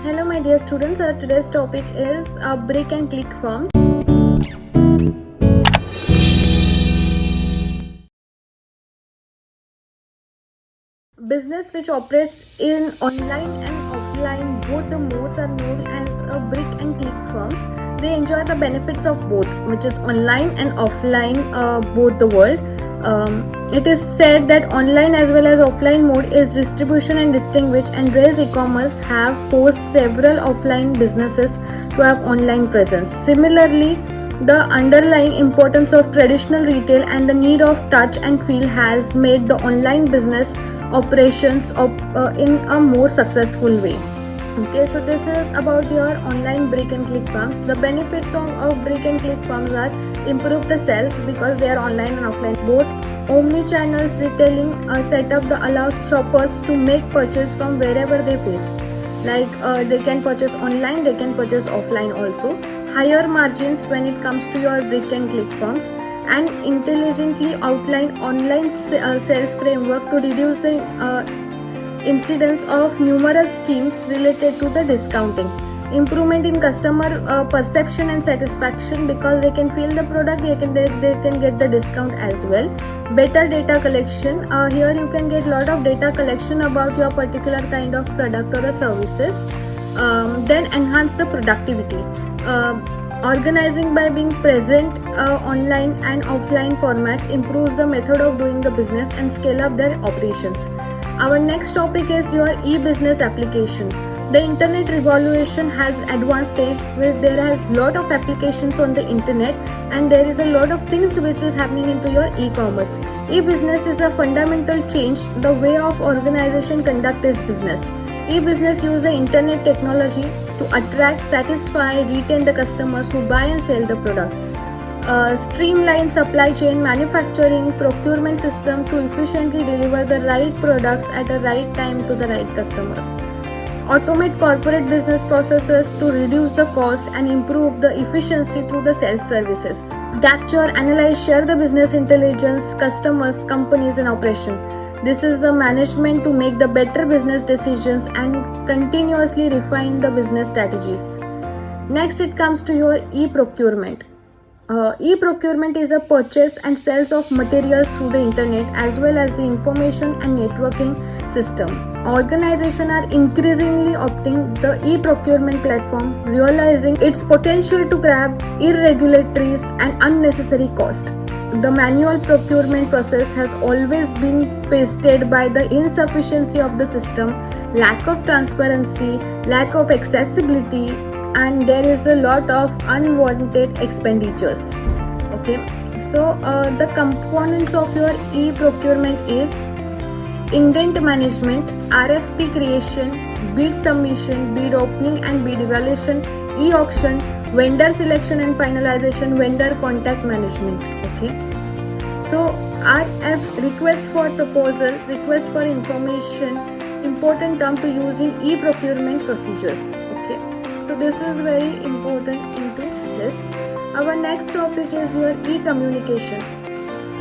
Hello, my dear students. Today's topic is brick and click firms. Business which operates in online and offline, both the modes are known as brick and click firms. They enjoy the benefits of both, which is online and offline, both the world. It is said that online as well as offline mode is distribution and distinguish, and Raise e-commerce have forced several offline businesses to have online presence. Similarly, the underlying importance of traditional retail and the need of touch and feel has made the online business operations in a more successful way. Okay, so this is about your online brick and click firms. The benefits of brick and click firms are improve the sales because they are online and offline both. Omni-channels retailing setup that allows shoppers to make purchase from wherever they face. Like they can purchase online, they can purchase offline also. Higher margins when it comes to your brick and click firms, and intelligently outline online sales framework to reduce the incidence of numerous schemes related to the discounting. Improvement in customer perception and satisfaction because they can feel the product, they can get the discount as well. Better data collection, here you can get lot of data collection about your particular kind of product or services. Then enhance the productivity. Organizing by being present online and offline formats improves the method of doing the business and scale up their operations. Our next topic is your e-business application. The internet revolution has advanced stage where there has lot of applications on the internet, and there is a lot of things which is happening into your e-commerce. E-business is a fundamental change the way of organization conduct its business. E-business use the internet technology to attract, satisfy, retain the customers who buy and sell the product. Streamline supply chain, manufacturing, procurement system to efficiently deliver the right products at the right time to the right customers. Automate corporate business processes to reduce the cost and improve the efficiency through the self-services. Capture, analyze, share the business intelligence, customers, companies and operation. This is the management to make the better business decisions and continuously refine the business strategies. Next, it comes to your e-procurement. E-procurement is a purchase and sales of materials through the internet as well as the information and networking system. Organizations are increasingly opting the e-procurement platform, realizing its potential to grab irregularities and unnecessary cost. The manual procurement process has always been pestered by the insufficiency of the system, lack of transparency, lack of accessibility, and there is a lot of unwanted expenditures. Okay, so the components of your e-procurement is indent management, RFP creation, bid submission, bid opening and bid evaluation, e-auction, vendor selection and finalization, vendor contact management. Okay, so RF, request for proposal, request for information, important term to use in e-procurement procedures. Okay, so this is very important into this. Our next topic is your e-communication.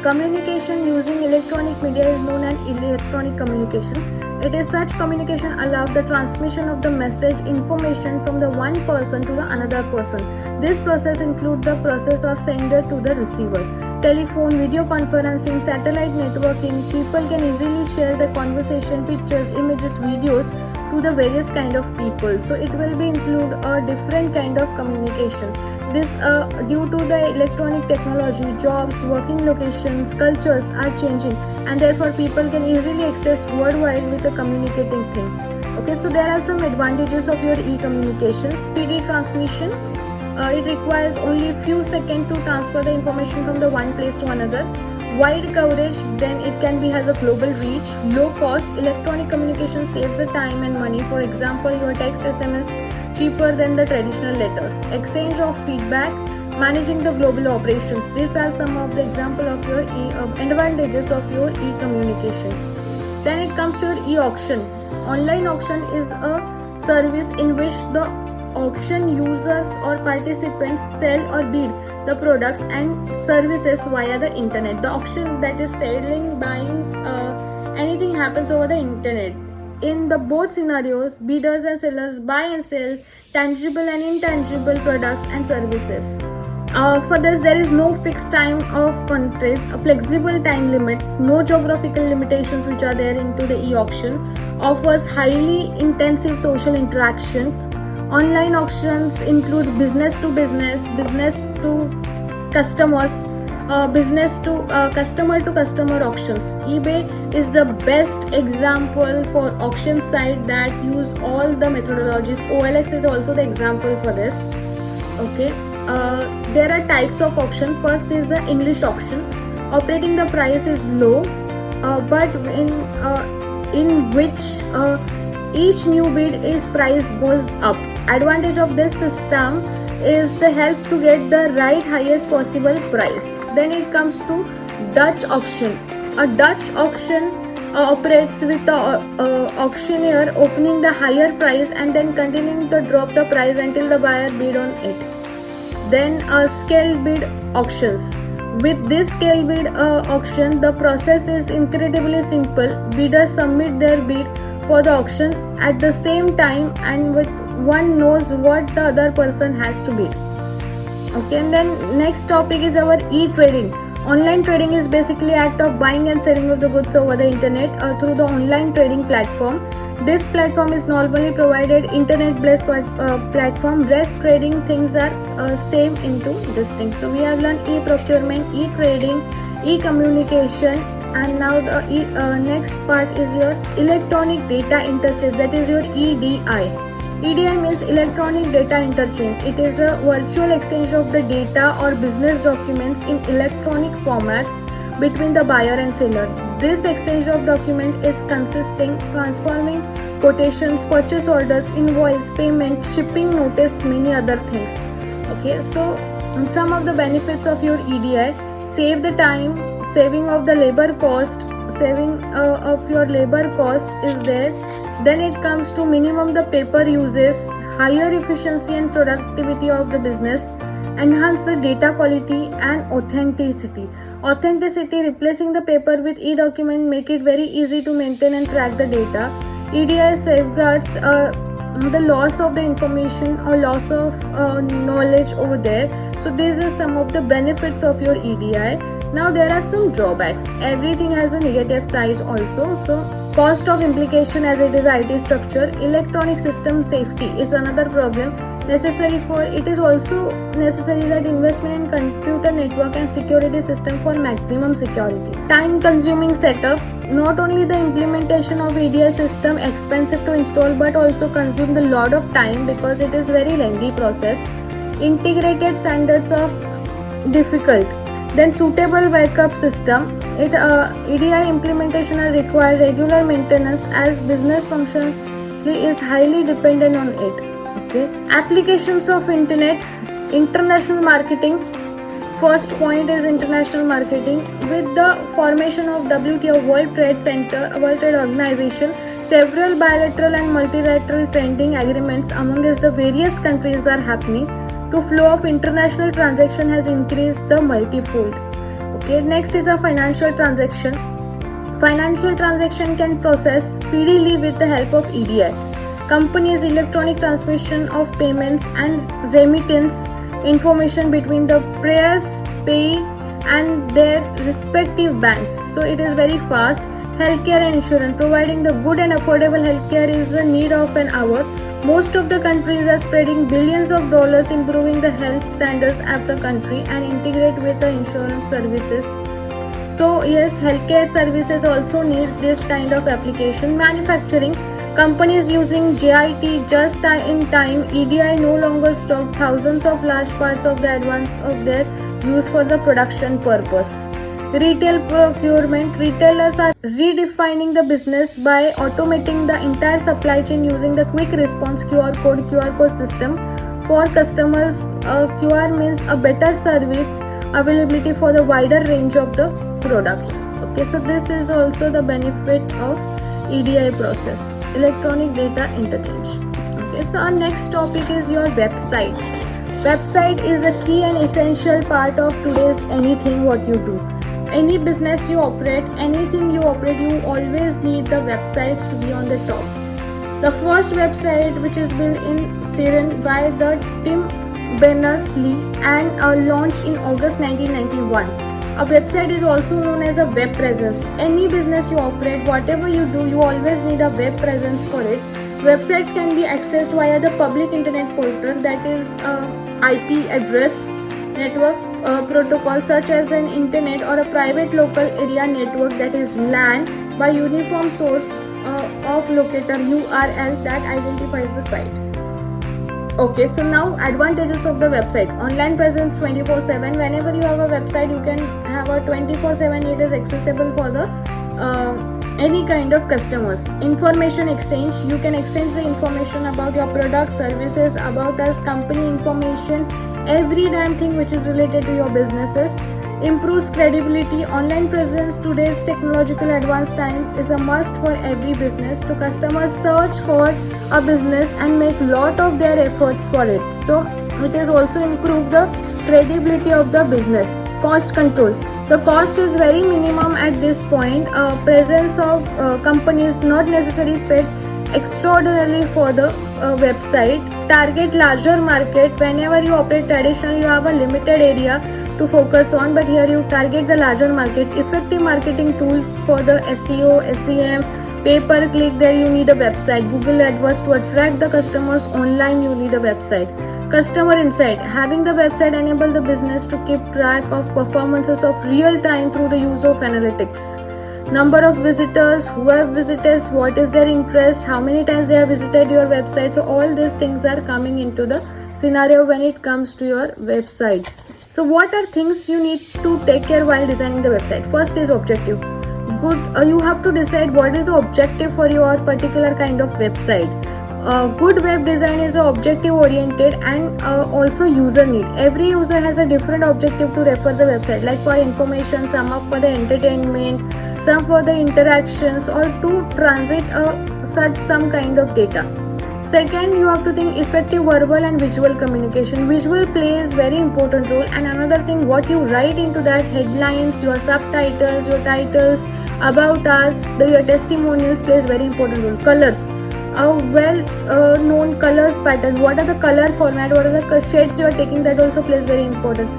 Communication using electronic media is known as electronic communication. It is such communication allows the transmission of the message information from the one person to the another person. This process includes the process of sender to the receiver. Telephone, video conferencing, satellite networking, people can easily share the conversation, pictures, images, videos to the various kind of people. So it will be include a different kind of communication. This due to the electronic technology, jobs, working locations, cultures are changing, and therefore people can easily access worldwide with a communicating thing. Okay, so there are some advantages of your e-communication. Speedy transmission. It requires only few seconds to transfer the information from the one place to another. Wide coverage, then it can be has a global reach. Low cost, electronic communication saves the time and money. For example, your text SMS cheaper than the traditional letters. Exchange of feedback, managing the global operations. These are some of the example of your advantages of your e-communication. Then it comes to your e-auction. Online auction is a service in which the auction users or participants sell or bid the products and services via the internet. The auction, that is selling, buying, anything happens over the internet. in the both scenarios, bidders and sellers buy and sell tangible and intangible products and services. For this, there is no fixed time of countries, flexible time limits, no geographical limitations which are there into the e-auction, offers highly intensive social interactions. Online auctions includes business to business, business to customers, business to customer auctions. eBay is the best example for auction site that use all the methodologies. OLX is also the example for this. Okay. There are types of auction. First is the English auction. Operating the price is low, but in which each new bid is price goes up. Advantage of this system is the help to get the right highest possible price. Then it comes to Dutch auction. A Dutch auction operates with the auctioneer opening the higher price and then continuing to drop the price until the buyer bid on it. Then scale bid auctions. With this scale bid auction, the process is incredibly simple. Bidders submit their bid for the auction at the same time, and with one knows what the other person has to bid. Okay, and then next topic is our e-trading. Online trading is basically act of buying and selling of the goods over the internet through the online trading platform. This platform is normally provided internet-based platform. Rest trading things are same into this thing. So we have learned e-procurement, e-trading, e-communication, and now the next part is your electronic data interchange, that is your EDI. EDI means electronic data interchange. It is a virtual exchange of the data or business documents in electronic formats between the buyer and seller. This exchange of document is consisting transforming quotations, purchase orders, invoice, payment, shipping notice, many other things. Okay, so some of the benefits of your EDI: save the time, saving of the labor cost, saving of your labor cost is there. Then it comes to minimum the paper uses, higher efficiency and productivity of the business, enhance the data quality and authenticity. Authenticity, replacing the paper with e-document, make it very easy to maintain and track the data. EDI safeguards the loss of the information or loss of knowledge over there. So these are some of the benefits of your EDI. Now there are some drawbacks. Everything has a negative side also. So cost of implication, as it is IT structure. Electronic system safety is another problem. Necessary for it is also necessary that investment in computer network and security system for maximum security. Time consuming setup. Not only the implementation of EDI system expensive to install, but also consume the lot of time because it is very lengthy process. Integrated standards of difficult. Then suitable backup system. EDI implementation are require regular maintenance as business function is highly dependent on it. Okay. Applications of internet, international marketing. First point is international marketing. With the formation of WTO, World Trade Organization, several bilateral and multilateral trading agreements amongst the various countries are happening. To flow of international transaction has increased the multifold. Okay, next is a financial transaction. Financial transaction can process speedily with the help of EDI. Companies' electronic transmission of payments and remittance information between the payers, payee and their respective banks. So it is very fast. Healthcare and insurance. Providing the good and affordable healthcare is the need of an hour. Most of the countries are spreading billions of dollars improving the health standards of the country and integrate with the insurance services. So yes, healthcare services also need this kind of application. Manufacturing. Companies using JIT, just in time EDI, no longer stock thousands of large parts of the advance of their use for the production purpose. Retail procurement. Retailers are redefining the business by automating the entire supply chain using the quick response QR code system for customers. QR means a better service availability for the wider range of the products. Okay, so this is also the benefit of EDI process, electronic data interchange. Okay, so our next topic is your website. Website is a key and essential part of today's anything what you do. Any business you operate, anything you operate, you always need the websites to be on the top. The first website, which is built in Siren by the Tim Berners-Lee and launched in August 1991. A website is also known as a web presence. Any business you operate, whatever you do, you always need a web presence for it. Websites can be accessed via the public internet portal, that is IP address network protocol, such as an internet or a private local area network, that is LAN, by uniform source of locator URL that identifies the site. Okay, so now advantages of the website. Online presence 24/7. Whenever you have a website, you can have a 24/7. It is accessible for the any kind of customers. Information exchange. You can exchange the information about your product, services, about us, company information, every damn thing which is related to your businesses. Improves credibility. Online presence today's technological advanced times is a must for every business. To customers search for a business and make lot of their efforts for it. So it has also improved the credibility of the business. Cost control. The cost is very minimum at this point. Presence of companies not necessarily spend extraordinarily for the website. Target larger market. Whenever you operate traditionally, you have a limited area to focus on, but here you target the larger market. Effective marketing tool for the SEO, SEM, pay per click. There you need a website. Google AdWords to attract the customers online, you need a website. Customer insight. Having the website enable the business to keep track of performances of real time through the use of analytics. Number of visitors, who have visited, what is their interest, how many times they have visited your website. So all these things are coming into the scenario when it comes to your websites. So what are things you need to take care while designing the website? First is objective. You have to decide what is the objective for your particular kind of website. Good web design is objective oriented and also user need. Every user has a different objective to refer the website, like for information, some are for the entertainment, some for the interactions, or to transit some kind of data. Second, you have to think effective verbal and visual communication. Visual plays very important role, and another thing, what you write into that, headlines, your subtitles, your titles, about us, your testimonials plays very important role. Colors. A well known colors pattern. What are the color format? What are the shades you are taking? That also plays very important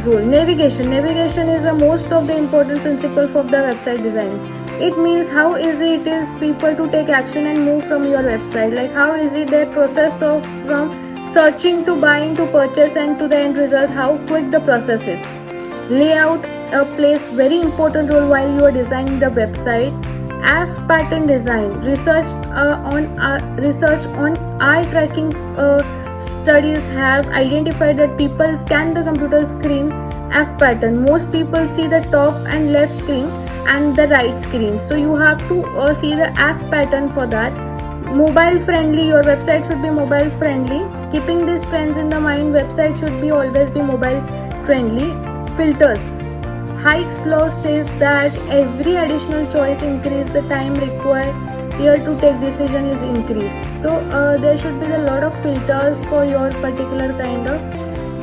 role. Navigation. Navigation is the most of the important principle for the website design. It means how easy it is people to take action and move from your website. Like how easy their process of from searching to buying to purchase and to the end result. How quick the process is. Layout plays very important role while you are designing the website. AF pattern design. Research on eye tracking studies have identified that people scan the computer screen AF pattern. Most people see the top and left screen and the right screen. So you have to see the AF pattern for that. Mobile friendly. Your website should be mobile friendly. Keeping these trends in the mind, website should be always be mobile friendly. Filters. Hike's law says that every additional choice increase the time required here to take decision is increased. So there should be a lot of filters for your particular kind of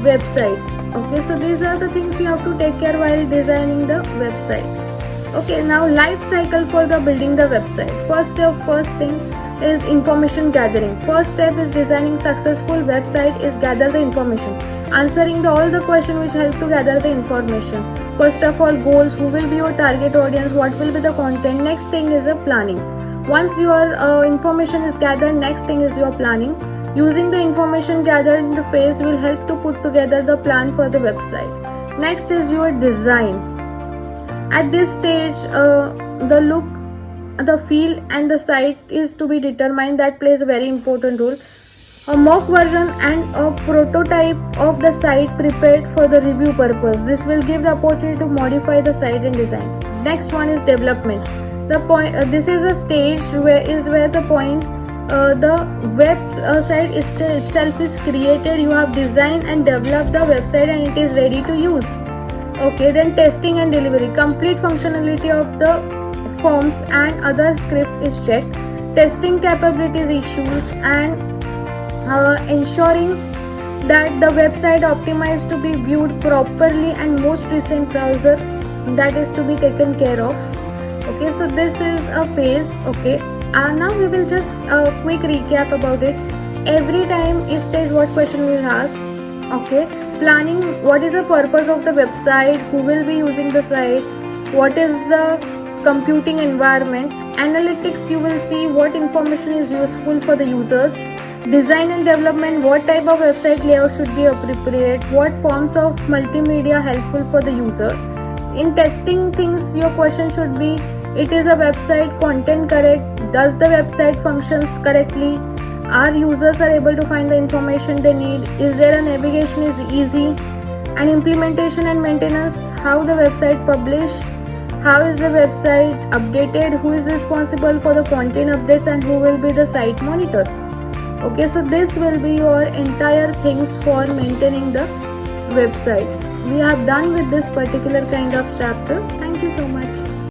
website. Okay, so these are the things you have to take care while designing the website. Okay, now life cycle for the building the website. First thing is information gathering. First step is designing successful website is gather the information. Answering all the questions which help to gather the information. First of all, goals, who will be your target audience, what will be the content. Next thing is a planning. Once your information is gathered, next thing is your planning. Using the information gathered in the phase will help to put together the plan for the website. Next is your design. At this stage, the look, the feel and the site is to be determined. That plays a very important role. A mock version and a prototype of the site prepared for the review purpose. This will give the opportunity to modify the site and design. Next one is development. The point. This is a stage where the point the website itself is created. You have designed and developed the website and it is ready to use. Okay, then testing and delivery. Complete functionality of the forms and other scripts is checked. Testing capabilities issues and ensuring that the website optimized to be viewed properly and most recent browser, that is to be taken care of. Okay, so this is a phase. Okay, Now we will just quick recap about it. Every time each stage what question we will ask. Okay, planning, what is the purpose of the website, who will be using the site, what is the computing environment. Analytics, you will see what information is useful for the users. Design and development, what type of website layout should be appropriate, what forms of multimedia helpful for the user. In testing things, your question should be, it is a website content correct, does the website functions correctly, our users are able to find the information they need, is there a navigation is easy, and implementation and maintenance, how the website publish, how is the website updated, who is responsible for the content updates, and who will be the site monitor. Okay, so this will be your entire things for maintaining the website. We have done with this particular kind of chapter. Thank you so much.